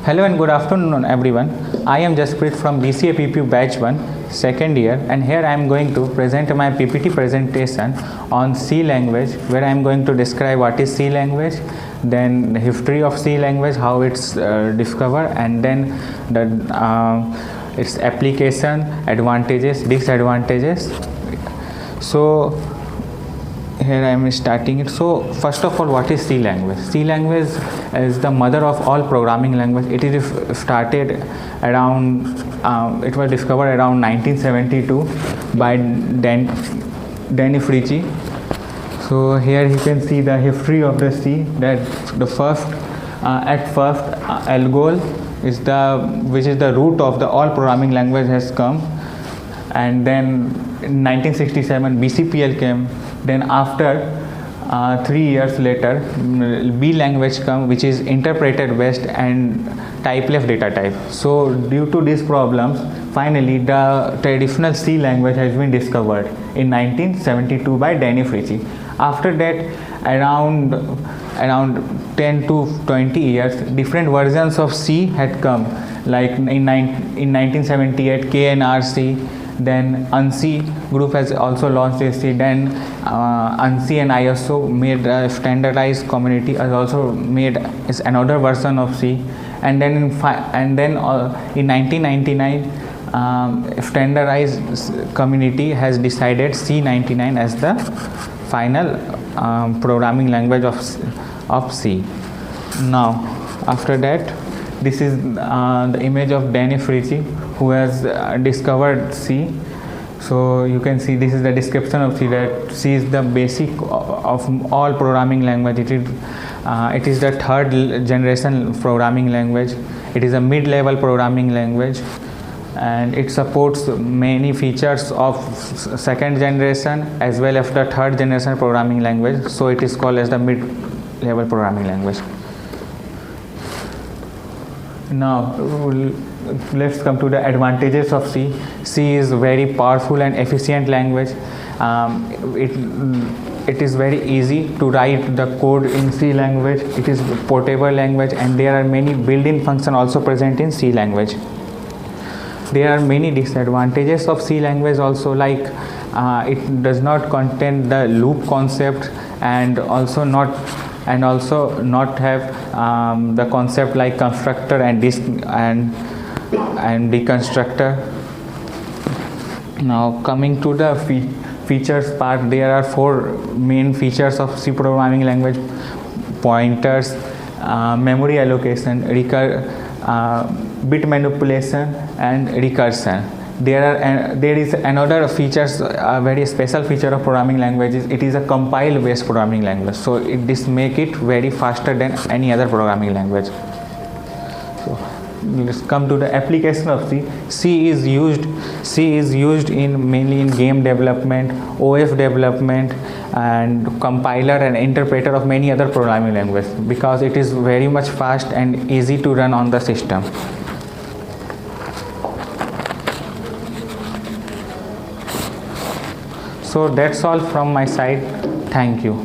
Hello and good afternoon everyone. I am Jasprit from BCA PPU Batch 1, second year, and here I am going to present my PPT presentation on C language, where I am going to describe what is C language, then the history of C language, how it's discovered, and then its application, advantages, disadvantages. So here I am starting it. So first of all, what is C language? C language is the mother of all programming language. It is started around, it was discovered around 1972 by Danny Fritzsche. So here you can see the history of the C. That the first, at first, Algol is which is the root of the all programming language has come, and then in 1967 BCPL came. Then after 3 years later, B language come, which is interpreted based and type-left data type. So due to these problems, finally the traditional C language has been discovered in 1972 by Danny Fritzsche. After that, around 10 to 20 years, different versions of C had come, like in 1978 KNRC. Then ANSI group has also launched a C. Then ANSI and ISO made a standardized community, has also made is another version of C. And then in 1999, standardized community has decided C99 as the final programming language of C. Now after that, this is the image of Danny Fritzsche, who has discovered C. So you can see this is the description of C, that C is the basic of all programming language. It is the third generation programming language. It is a mid-level programming language, and it supports many features of second generation as well as the third generation programming language. So it is called as the mid-level programming language. Now let's come to the advantages of C. C is very powerful and efficient language. It is very easy to write the code in C language. It is portable language, and there are many built-in functions also present in C language. There are many disadvantages of C language also, like it does not contain the loop concept, and also not have the concept like constructor and deconstructor. Now coming to the features part, there are 4 main features of C programming language: pointers, memory allocation, bit manipulation, and recursion. There is another features, a very special feature of programming languages. It is a compile based programming language, so this make it very faster than any other programming language. So let's come to the application of C. C is used mainly in game development, OS development, and compiler and interpreter of many other programming languages, because it is very much fast and easy to run on the system. So that's all from my side. Thank you.